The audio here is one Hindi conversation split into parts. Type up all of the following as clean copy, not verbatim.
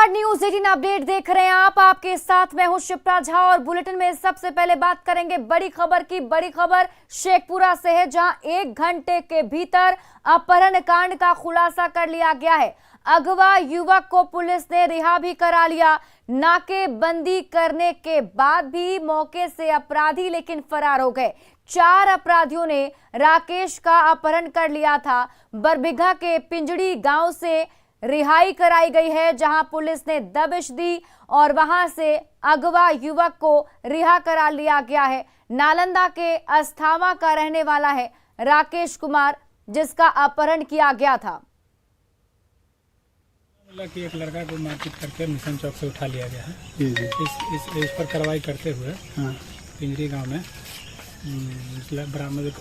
नमस्कार, न्यूज 18 अपडेट देख रहे हैं आप। आपके साथ मैं हूं शिप्रा झा और बुलेटिन में सबसे पहले बात करेंगे बड़ी खबर की। बड़ी खबर शेखपुरा से है, जहां 1 घंटे के भीतर अपहरण कांड का खुलासा कर लिया गया है। अगवा युवक को पुलिस ने रिहा भी करा लिया। नाकेबंदी करने के बाद भी मौके से अपराधी लेकिन फरार हो गए। 4 अपराधियों ने राकेश का अपहरण कर लिया था। बरबीघा के पिंजड़ी गांव से रिहाई कराई गई है, जहां पुलिस ने दबिश दी और वहां से अगवा युवक को रिहा करा लिया गया है। नालंदा के अस्थावा का रहने वाला है राकेश कुमार, जिसका अपहरण किया गया था। कि एक लड़का को मारपीट करके मिशन चौक से उठा लिया गया है। इस पर कार्रवाई करते हुए पिंजरी गांव में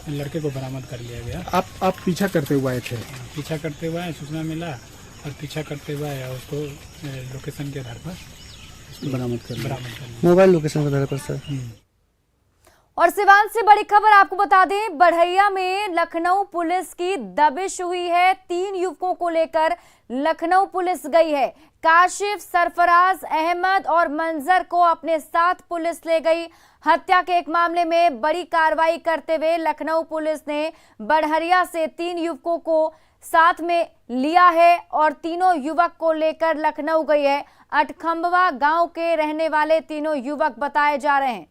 लड़के को बरामद कर लिया गया। आप पीछा करते हुए आए थे? पीछा करते हुए सूचना मिला और पीछा करते हुए उसको लोकेशन के आधार पर बरामद कर लिया। मोबाइल लोकेशन के आधार पर सर। और सिवान से बड़ी खबर आपको बता दें, बढ़ैया में लखनऊ पुलिस की दबिश हुई है। 3 युवकों को लेकर लखनऊ पुलिस गई है। काशिफ, सरफराज अहमद और मंजर को अपने साथ पुलिस ले गई। हत्या के एक मामले में बड़ी कार्रवाई करते हुए लखनऊ पुलिस ने बढ़ैया से 3 युवकों को साथ में लिया है और तीनों युवक को लेकर लखनऊ गई है। अटखंबवा गांव के रहने वाले तीनों युवक बताए जा रहे हैं।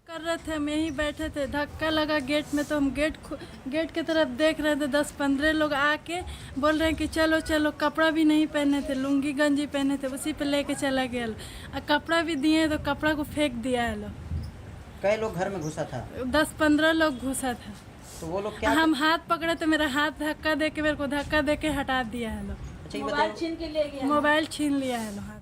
कर रहे थे, हम यहीं बैठे थे, धक्का लगा गेट में तो हम गेट की तरफ देख रहे थे। 10-15 लोग आके बोल रहे हैं कि चलो चलो। कपड़ा भी नहीं पहने थे, लुंगी गंजी पहने थे, उसी पे लेके चला गया। कपड़ा भी दिए तो कपड़ा को फेंक दिया है लोग। कई लोग घर में घुसा था? 10-15 लोग घुसा था। तो वो लोग क्या? हम हाथ पकड़े तो मेरा हाथ धक्का दे के, मेरे को धक्का दे के हटा दिया है लोग। अच्छा, मोबाइल छीन के ले गया। मोबाइल छीन लिया है लोग।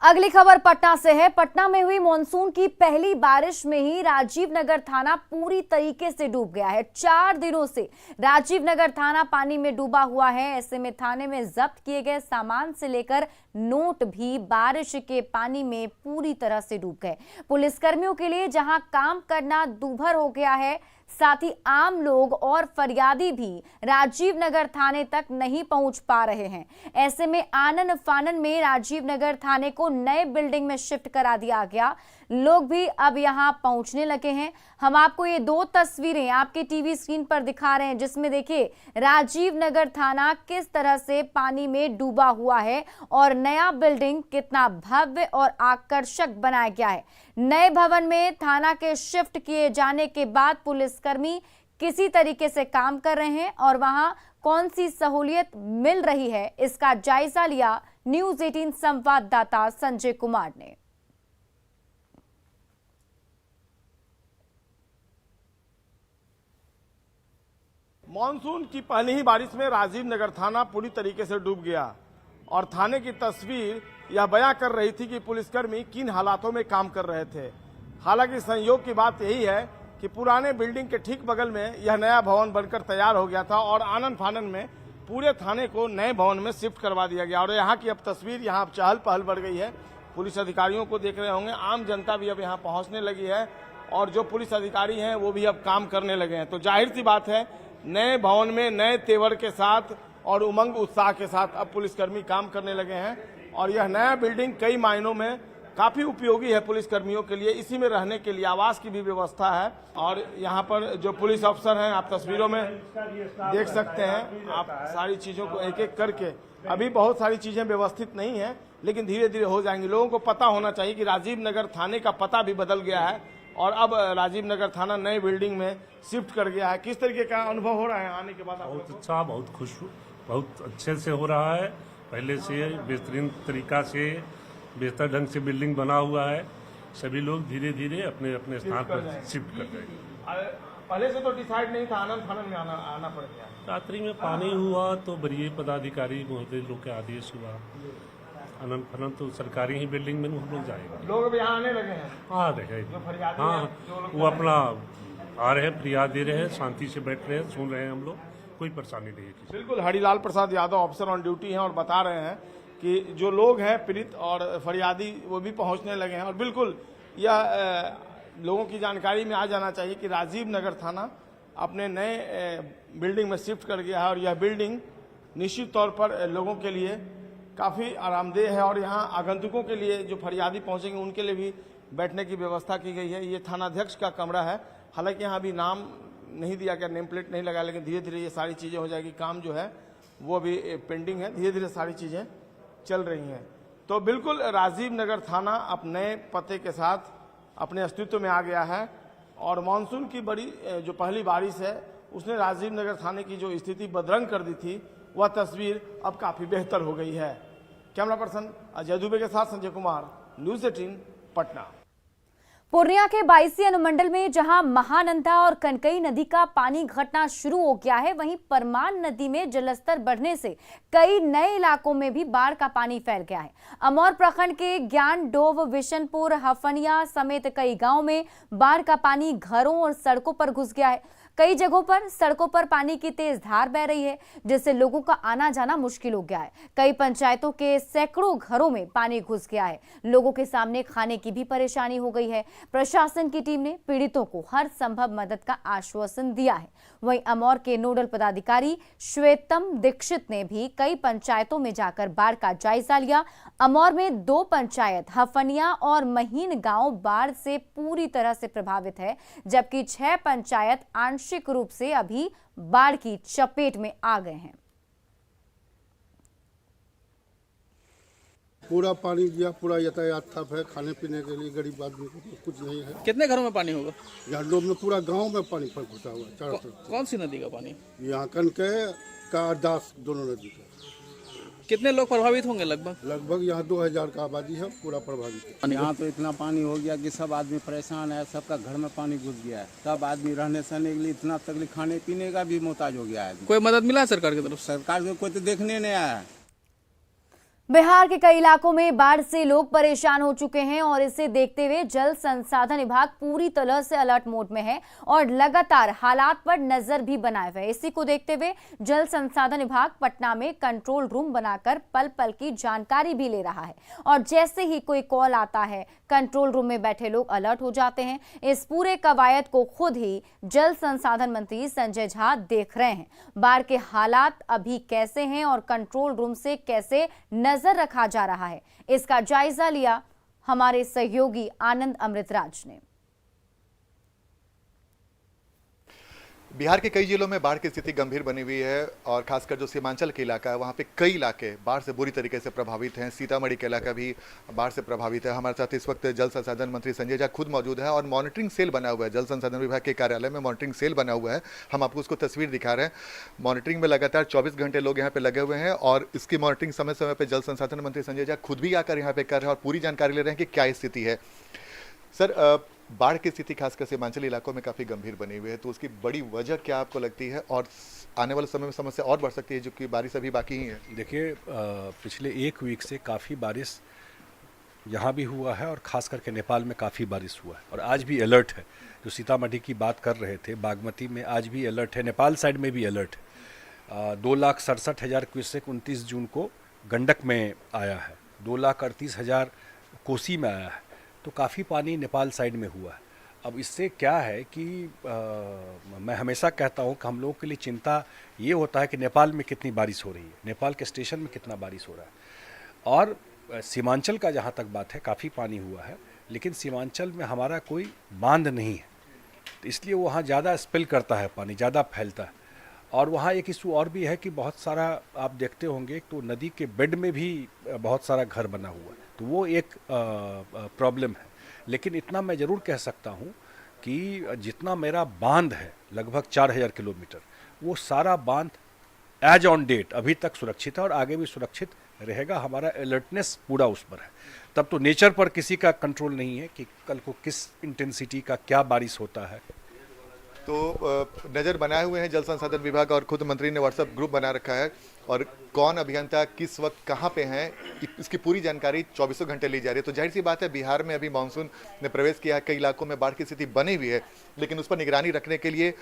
अगली खबर पटना से है। पटना में हुई मॉनसून की पहली बारिश में ही राजीव नगर थाना पूरी तरीके से डूब गया है। 4 दिनों से राजीव नगर थाना पानी में डूबा हुआ है। ऐसे में थाने में जब्त किए गए सामान से लेकर नोट भी बारिश के पानी में पूरी तरह से डूब गए। पुलिसकर्मियों के लिए जहां काम करना दूभर हो गया है, साथ ही आम लोग और फरियादी भी राजीव नगर थाने तक नहीं पहुंच पा रहे हैं। ऐसे में आनन फानन में राजीव नगर थाने को नए बिल्डिंग में शिफ्ट करा दिया गया। लोग भी अब यहां पहुंचने लगे हैं। हम आपको ये 2 तस्वीरें आपके टीवी स्क्रीन पर दिखा रहे हैं, जिसमें देखिए राजीव नगर थाना किस तरह से पानी में डूबा हुआ है और नया बिल्डिंग कितना भव्य और आकर्षक बनाया गया है। नए भवन में थाना के शिफ्ट किए जाने के बाद पुलिसकर्मी किसी तरीके से काम कर रहे हैं और वहां कौन सी सहूलियत मिल रही है, इसका जायजा लिया न्यूज 18 संवाददाता संजय कुमार ने। मॉनसून की पहली ही बारिश में राजीव नगर थाना पूरी तरीके से डूब गया और थाने की तस्वीर यह बयां कर रही थी कि पुलिसकर्मी किन हालातों में काम कर रहे थे। हालांकि संयोग की बात यही है कि पुराने बिल्डिंग के ठीक बगल में यह नया भवन बनकर तैयार हो गया था और आनन फानन में पूरे थाने को नए भवन में शिफ्ट करवा दिया गया। और यहाँ की अब तस्वीर, यहाँ अब चहल पहल बढ़ गई है। पुलिस अधिकारियों को देख रहे होंगे, आम जनता भी अब यहाँ पहुँचने लगी है और जो पुलिस अधिकारी हैं वो भी अब काम करने लगे हैं। तो जाहिर सी बात है, नए भवन में नए तेवर के साथ और उमंग उत्साह के साथ अब पुलिसकर्मी काम करने लगे हैं और यह नया बिल्डिंग कई मायनों में काफी उपयोगी है पुलिसकर्मियों के लिए। इसी में रहने के लिए आवास की भी व्यवस्था है और यहाँ पर जो पुलिस अफसर हैं, आप तस्वीरों में देख सकते हैं। आप सारी चीजों को एक एक करके, अभी बहुत सारी चीजें व्यवस्थित नहीं है लेकिन धीरे धीरे हो जाएंगी। लोगों को पता होना चाहिए कि राजीव नगर थाने का पता भी बदल गया है और अब राजीव नगर थाना नए बिल्डिंग में शिफ्ट कर गया है। किस तरीके का अनुभव हो रहा है आने के बाद? बहुत अच्छा, बहुत खुश, बहुत अच्छे से हो रहा है। पहले से बेहतरीन तरीका से, बेहतर ढंग से बिल्डिंग बना हुआ है। सभी लोग धीरे धीरे अपने अपने स्थान पर शिफ्ट कर रहे हैं। पहले से तो डिसाइड नहीं था, आनंद फानन में आना पड़ गया। रात्रि में पानी हुआ तो वरीय पदाधिकारी महोदय लोग के आदेश हुआ। अनंत फनन तो सरकारी ही बिल्डिंग में हम लोग जाएंगे। लोग अब यहाँ आने लगे हैं? हाँ रहे, हाँ वो अपना आ रहे हैं, फरियाद दे रहे हैं, शांति से बैठ रहे हैं, सुन रहे हैं। हम लोग कोई परेशानी नहीं है। बिल्कुल, Harilal Prasad Yadav officer on duty हैं और बता रहे हैं कि जो लोग हैं पीड़ित और फरियादी वो भी पहुंचने लगे हैं और बिल्कुल यह लोगों की जानकारी में आ जाना चाहिए कि राजीव नगर थाना अपने नए बिल्डिंग में शिफ्ट कर गया है और यह बिल्डिंग निश्चित तौर पर लोगों के लिए काफ़ी आरामदेह है। और यहाँ आगंतुकों के लिए जो फरियादी पहुँचेंगे उनके लिए भी बैठने की व्यवस्था की गई है। ये थानाध्यक्ष का कमरा है। हालांकि यहाँ अभी नाम नहीं दिया गया, नेम प्लेट नहीं लगाया, लेकिन धीरे धीरे ये सारी चीज़ें हो जाएगी। काम जो है वो अभी पेंडिंग है, धीरे धीरे सारी चीज़ें चल रही हैं। तो बिल्कुल राजीव नगर थाना अपने पते के साथ अपने अस्तित्व में आ गया है। और मानसून की बड़ी जो पहली बारिश है उसने राजीव नगर थाने की जो स्थिति बदरंग कर दी थी, वह तस्वीर अब काफ़ी बेहतर हो गई है। कैमरा पर्सन अजय दुबे के साथ संजय कुमार, न्यूज़ 18 पटना। पूर्णिया के 22 अनुमंडल में जहां महानंदा और कनकई नदी का पानी घटना शुरू हो गया है, वहीं परमान नदी में जलस्तर बढ़ने से कई नए इलाकों में भी बाढ़ का पानी फैल गया है। अमौर प्रखंड के ज्ञान डोव, विशनपुर, हफनिया समेत कई गांव में बाढ़ का पानी घरों और सड़कों पर घुस गया है। कई जगहों पर सड़कों पर पानी की तेज धार बह रही है, जिससे लोगों का आना जाना मुश्किल हो गया है। कई पंचायतों के सैकड़ों घरों में पानी घुस गया है। लोगों के सामने खाने की भी परेशानी हो गई है। प्रशासन की टीम ने पीड़ितों को हर संभव मदद का आश्वासन दिया है। वहीं अमौर के नोडल पदाधिकारी श्वेतम दीक्षित ने भी कई पंचायतों में जाकर बाढ़ का जायजा लिया। अमौर में 2 पंचायत हफनिया और महीन गांव बाढ़ से पूरी तरह से प्रभावित है, जबकि 6 पंचायत आंशिक रूप से अभी बाढ़ की चपेट में आ गए हैं। पूरा पानी गया, पूरा यातायात ठप है। खाने पीने के लिए गरीब आदमी को कुछ नहीं है। कितने घरों में पानी होगा? यहाँ लोग में पूरा गांव में पानी पर घुसा हुआ है चारों तरफ। कौन सी नदी का पानी? यहाँ कनके का दास दोनों नदी का। कितने लोग प्रभावित होंगे? लगभग यहाँ 2000 का आबादी है, पूरा प्रभावित है। यहाँ तो इतना पानी हो गया कि सब आदमी परेशान है। सबका घर में पानी घुस गया है। सब आदमी रहने सहने के लिए इतना तकलीफ, खाने पीने का भी मोहताज हो गया है। कोई मदद मिला है सरकार की तरफ? सरकार को कोई तो देखने नहीं आया है। बिहार के कई इलाकों में बाढ़ से लोग परेशान हो चुके हैं और इसे देखते हुए जल संसाधन विभाग पूरी तरह से अलर्ट मोड में है और लगातार हालात पर नजर भी बनाए हुए है। इसी को देखते हुए जल संसाधन विभाग पटना में कंट्रोल रूम बनाकर पल पल की जानकारी भी ले रहा है और जैसे ही कोई कॉल आता है कंट्रोल रूम में बैठे लोग अलर्ट हो जाते हैं। इस पूरे कवायद को खुद ही जल संसाधन मंत्री संजय झा देख रहे हैं। बाढ़ के हालात अभी कैसे हैं और कंट्रोल रूम से कैसे नजर रखा जा रहा है, इसका जायजा लिया हमारे सहयोगी आनंद अमृतराज ने। बिहार के कई जिलों में बाढ़ की स्थिति गंभीर बनी हुई है और खासकर जो सीमांचल के इलाका है वहाँ पे कई इलाके बाढ़ से बुरी तरीके से प्रभावित हैं। सीतामढ़ी के इलाका भी बाढ़ से प्रभावित है। हमारे साथ इस वक्त जल संसाधन मंत्री संजय झा खुद मौजूद है और मॉनिटरिंग सेल बना हुआ है। जल संसाधन विभाग के कार्यालय में मॉनिटरिंग सेल बना हुआ है। हम आपको उसको तस्वीर दिखा रहे हैं। मॉनिटरिंग में लगातार 24 घंटे लोग यहाँ पे लगे हुए हैं और इसकी मॉनिटरिंग समय समय पर जल संसाधन मंत्री संजय झा खुद भी आकर यहाँ पे कर रहे हैं और पूरी जानकारी ले रहे हैं कि क्या स्थिति है। सर, बाढ़ की स्थिति खासकर सीमांचल इलाकों में काफ़ी गंभीर बनी हुई है, तो उसकी बड़ी वजह क्या आपको लगती है और आने वाले समय में समस्या और बढ़ सकती है, जो कि बारिश अभी बाकी ही है? देखिए, पिछले 1 वीक से काफ़ी बारिश यहाँ भी हुआ है और ख़ास करके नेपाल में काफ़ी बारिश हुआ है और आज भी अलर्ट है। जो सीतामढ़ी की बात कर रहे थे, बागमती में आज भी अलर्ट है, नेपाल साइड में भी अलर्ट है। 2,67,000 क्यूसेक 29 जून को गंडक में आया है, 2,38,000 कोसी में आया है, तो काफ़ी पानी नेपाल साइड में हुआ है। अब इससे क्या है कि मैं हमेशा कहता हूँ कि हम लोगों के लिए चिंता ये होता है कि नेपाल में कितनी बारिश हो रही है, नेपाल के स्टेशन में कितना बारिश हो रहा है। और सीमांचल का जहाँ तक बात है, काफ़ी पानी हुआ है, लेकिन सीमांचल में हमारा कोई बांध नहीं है, तो इसलिए वहाँ ज़्यादा स्पिल करता है पानी, ज़्यादा फैलता है। और वहाँ एक इशू और भी है कि बहुत सारा आप देखते होंगे तो नदी के बेड में भी बहुत सारा घर बना हुआ है, तो वो एक प्रॉब्लम है। लेकिन इतना मैं ज़रूर कह सकता हूँ कि जितना मेरा बांध है लगभग 4000 किलोमीटर, वो सारा बांध एज ऑन डेट अभी तक सुरक्षित है और आगे भी सुरक्षित रहेगा। हमारा अलर्टनेस पूरा उस पर है। तब तो नेचर पर किसी का कंट्रोल नहीं है कि कल को किस इंटेंसिटी का क्या बारिश होता है। तो नज़र बनाए हुए हैं जल संसाधन विभाग और खुद मंत्री ने व्हाट्सएप ग्रुप बना रखा है और कौन अभियंता किस वक्त कहां पे हैं, इसकी पूरी जानकारी 24 घंटे ली जा रही है। तो जाहिर सी बात है, बिहार में अभी मानसून ने प्रवेश किया है, कई इलाकों में बाढ़ की स्थिति बनी हुई है, लेकिन उस पर निगरानी रखने के लिए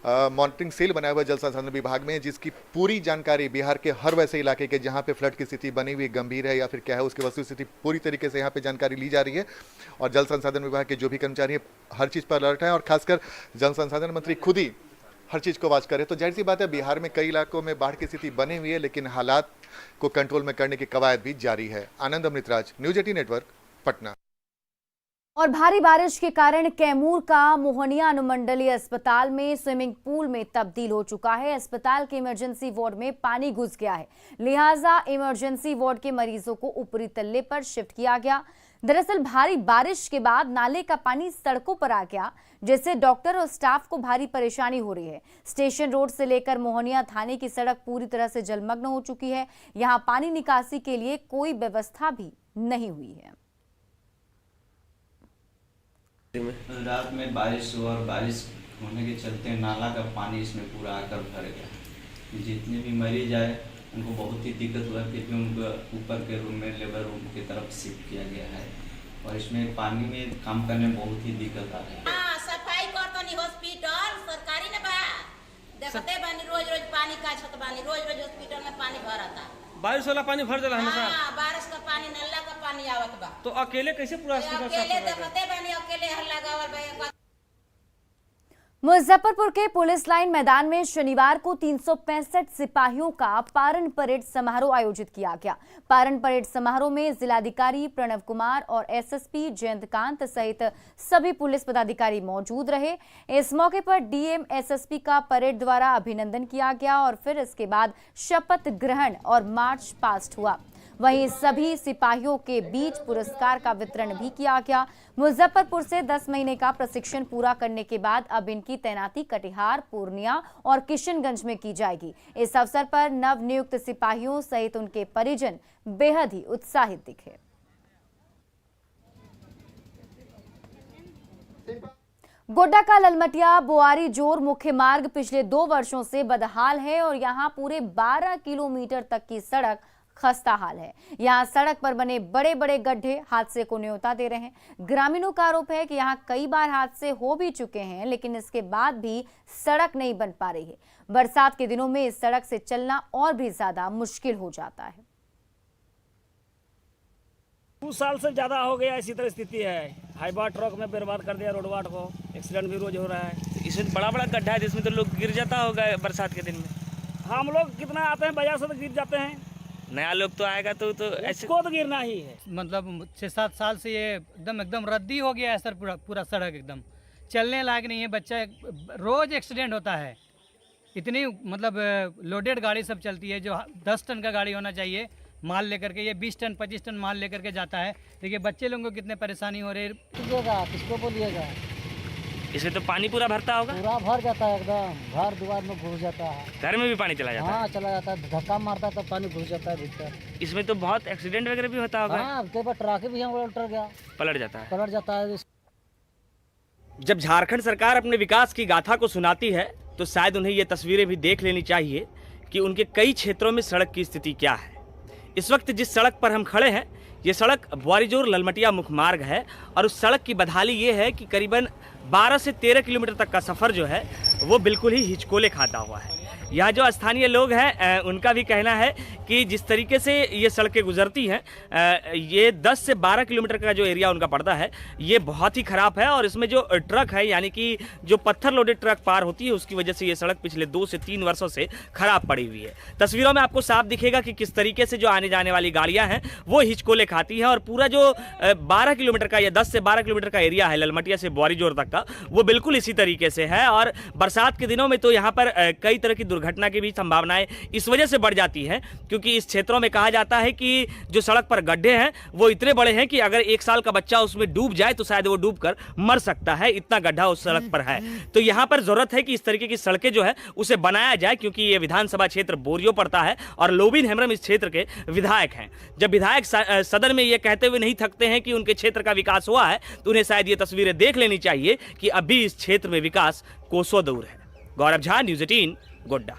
मॉनिटरिंग सेल बनाया हुआ जल संसाधन विभाग में, जिसकी पूरी जानकारी बिहार के हर वैसे इलाके के जहाँ पे फ्लड की स्थिति बनी हुई गंभीर है या फिर क्या है, उसकी वस्तुस्थिति पूरी तरीके से यहाँ पे जानकारी ली जा रही है। और जल संसाधन विभाग के जो भी कर्मचारी हैं हर चीज़ पर अलर्ट है और खासकर जल संसाधन मंत्री खुद ही हर चीज़ को वॉच करें। तो जाहिर सी बात है बिहार में कई इलाकों में बाढ़ की स्थिति बनी हुई है, लेकिन हालात को कंट्रोल में करने की कवायद भी जारी है। आनंद अमृतराज, न्यूज 18 नेटवर्क, पटना। और भारी बारिश के कारण कैमूर का मोहनिया अनुमंडलीय अस्पताल में स्विमिंग पूल में तब्दील हो चुका है। अस्पताल के इमरजेंसी वार्ड में पानी घुस गया है, लिहाजा इमरजेंसी वार्ड के मरीजों को ऊपरी तल्ले पर शिफ्ट किया गया। दरअसल भारी बारिश के बाद नाले का पानी सड़कों पर आ गया, जिससे डॉक्टर और स्टाफ को भारी परेशानी हो रही है। स्टेशन रोड से लेकर मोहनिया थाने की सड़क पूरी तरह से जलमग्न हो चुकी है। यहाँ पानी निकासी के लिए कोई व्यवस्था भी नहीं हुई है। रात में बारिश हुआ और बारिश होने के चलते नाला का पानी इसमें पूरा आकर भर गया। जितने भी मरीज आए उनको बहुत ही दिक्कत हुआ, फिर भी उनको ऊपर के रूम में लेबर रूम की तरफ शिफ्ट किया गया है और इसमें पानी में काम करने में बहुत ही दिक्कत आ रही है। सफाई करतनी हॉस्पिटल सरकारी ने बा देखते बानी रोज रोज पानी का छत बानी, रोज रोज हॉस्पिटल में पानी भरता। बारिश वाला पानी भर जाला हमेशा। हां, बारिश का पानी नल्ला का पानी आवत बा। तो अकेले कैसे पूरा हॉस्पिटल साफ अकेले देखते बानी, अकेले हर लगावल बा। मुजफ्फरपुर के पुलिस लाइन मैदान में शनिवार को 365 सिपाहियों का पारण परेड समारोह आयोजित किया गया। पारण परेड समारोह में जिलाधिकारी प्रणव कुमार और एसएसपी जयंतकांत सहित सभी पुलिस पदाधिकारी मौजूद रहे। इस मौके पर डीएम एसएसपी का परेड द्वारा अभिनंदन किया गया और फिर इसके बाद शपथ ग्रहण और मार्च पास्ट हुआ। वहीं सभी सिपाहियों के बीच पुरस्कार का वितरण भी किया गया। मुजफ्फरपुर से 10 महीने का प्रशिक्षण पूरा करने के बाद अब इनकी तैनाती कटिहार, पूर्णिया और किशनगंज में की जाएगी। इस अवसर पर नवनियुक्त सिपाहियों सहित उनके परिजन बेहद ही उत्साहित दिखे। गोड्डा का ललमटिया बोआरी जोर मुख्य मार्ग पिछले 2 वर्षों से बदहाल है और यहाँ पूरे 12 किलोमीटर तक की सड़क खस्ता हाल है। यहाँ सड़क पर बने बड़े बड़े गड्ढे हादसे को न्योता दे रहे हैं। ग्रामीणों का आरोप है कि यहाँ कई बार हादसे हो भी चुके हैं, लेकिन इसके बाद भी सड़क नहीं बन पा रही है। बरसात के दिनों में इस सड़क से चलना और भी ज्यादा मुश्किल हो जाता है। 2 साल से ज्यादा हो गया इसी तरह स्थिति है। हाईवा ट्रक में बर्बाद कर दिया रोडवाट को, एक्सीडेंट भी रोज हो रहा है। इसमें बड़ा बड़ा गड्ढा है जिसमें तो लोग गिर जाता होगा बरसात के दिन में। हम लोग कितना आते हैं बाजार से तो गिर जाते हैं। नया लोग तो आएगा तो ऐसे को तो गिरना ही है। मतलब 6-7 साल से ये एकदम रद्दी हो गया है सर। पूरा सड़क एकदम चलने लायक नहीं है। बच्चा रोज एक्सीडेंट होता है। इतनी मतलब लोडेड गाड़ी सब चलती है, जो 10 टन का गाड़ी होना चाहिए माल लेकर के, ये 20 टन 25 टन माल लेकर के जाता है। देखिए बच्चे लोगों को कितने परेशानी हो रही है। किसको बोलिएगा, इसमें तो पानी पूरा भरता होगा। पूरा भर जाता है एकदम, घर द्वार में घुस जाता है। घर में भी पानी चला जाता है। हाँ चला जाता है, धक्का मारता है तो पानी घुस जाता है भीतर। इसमें तो बहुत एक्सीडेंट वगैरह भी होता होगा। हाँ, कई बार ट्रक भी हम उल्ट गया, पलट जाता है। जब झारखंड सरकार अपने विकास की गाथा को सुनाती है तो शायद उन्हें ये तस्वीरें भी देख लेनी चाहिए कि उनके कई क्षेत्रों में सड़क की स्थिति क्या है। इस वक्त जिस सड़क पर हम खड़े हैं, ये सड़क बोआरीजोर ललमटिया मुख्य मार्ग है और उस सड़क की बदहाली ये है कि करीबन 12 से 13 किलोमीटर तक का सफ़र जो है वो बिल्कुल ही हिचकोले खाता हुआ है। यहाँ जो स्थानीय लोग हैं उनका भी कहना है कि जिस तरीके से ये सड़कें गुजरती हैं, ये 10 से 12 किलोमीटर का जो एरिया उनका पड़ता है ये बहुत ही ख़राब है और इसमें जो ट्रक है यानी कि जो पत्थर लोडेड ट्रक पार होती है उसकी वजह से ये सड़क पिछले 2 से 3 वर्षों से ख़राब पड़ी हुई है। तस्वीरों में आपको साफ दिखेगा कि किस तरीके से जो आने जाने वाली गाड़ियाँ हैं वो हिचकोले खाती हैं और पूरा जो 12 किलोमीटर का या 10 से 12 किलोमीटर का एरिया है ललमटिया से बोआरीजोर तक का, वो बिल्कुल इसी तरीके से है। और बरसात के दिनों में तो यहाँ पर कई तरह की दुर्घटना की भी संभावनाएं इस वजह से बढ़ जाती हैं क्योंकि इस क्षेत्रों में कहा जाता है कि जो सड़क पर गड्ढे हैं वो इतने बड़े हैं कि अगर 1 साल का बच्चा उसमें डूब जाए तो शायद वो डूबकर मर सकता है, इतना गड्ढा उस सड़क पर है। तो यहाँ पर जरूरत है कि इस तरीके की सड़कें जो है उसे बनाया जाए क्योंकि ये विधानसभा क्षेत्र बोरियो पड़ता है और लोबिन हेम्ब्रम इस क्षेत्र के विधायक हैं। जब विधायक सदन में ये कहते हुए नहीं थकते हैं कि उनके क्षेत्र का विकास हुआ है तो उन्हें शायद ये तस्वीरें देख लेनी चाहिए कि अभी इस क्षेत्र में विकास कोसों दूर है। गौरव झा, न्यूज़ 18, गोड्डा।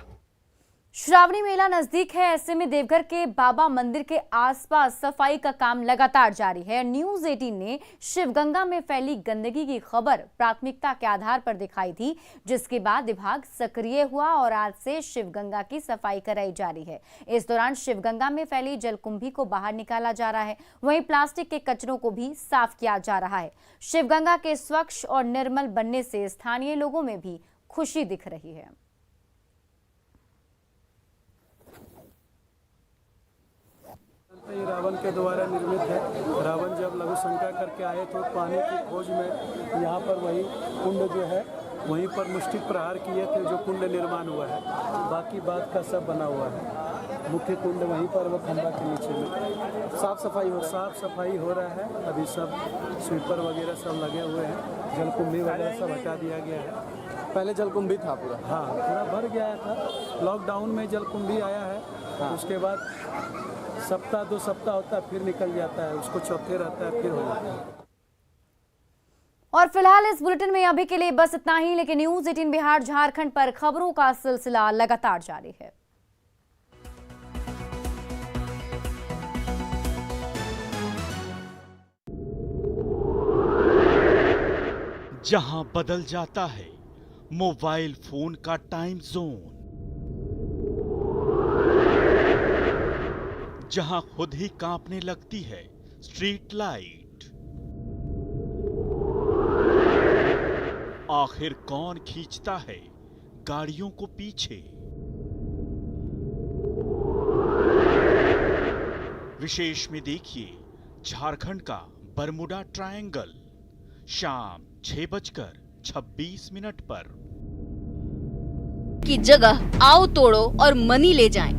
श्रावणी मेला नजदीक है, ऐसे में देवघर के बाबा मंदिर के आसपास सफाई का काम लगातार जारी है। न्यूज़ 18 ने शिवगंगा में फैली गंदगी की खबर प्राथमिकता के आधार पर दिखाई थी, जिसके बाद विभाग सक्रिय हुआ और आज से शिवगंगा की सफाई कराई जा रही है। इस दौरान शिवगंगा में फैली जलकुंभी को बाहर निकाला जा रहा है, वहीं प्लास्टिक के कचरों को भी साफ किया जा रहा है। शिवगंगा के स्वच्छ और निर्मल बनने से स्थानीय लोगों में भी खुशी दिख रही है। ये रावण के द्वारा निर्मित है। रावण जब लघु शंका करके आए तो पानी की खोज में यहाँ पर वही कुंड जो है वहीं पर मुष्टिक प्रहार किए थे, जो कुंड निर्माण हुआ है। बाकी बात का सब बना हुआ है। मुख्य कुंड वहीं पर वो खंबा के नीचे में साफ सफाई हो रहा है। अभी सब स्वीपर वगैरह सब लगे हुए हैं। जलकुंभी वगैरह सब हटा दिया गया है। पहले जलकुंभी था पूरा? हाँ, पूरा भर गया था। लॉकडाउन में जलकुंभी आया है। हाँ। उसके बाद सप्ताह 2 सप्ताह होता है, फिर निकल जाता है, उसको चौथे रहता है, फिर हो जाता है। और फिलहाल इस बुलेटिन में अभी के लिए बस इतना ही, लेकिन न्यूज़ 18 बिहार झारखंड पर खबरों का सिलसिला लगातार जारी है। जहां बदल जाता है मोबाइल फोन का टाइम जोन, जहां खुद ही कांपने लगती है स्ट्रीट लाइट, आखिर कौन खींचता है गाड़ियों को पीछे? विशेष में देखिए झारखंड का बरमुडा ट्रायंगल, शाम 6:26 पर। की जगह आओ तोड़ो और मनी ले जाएं।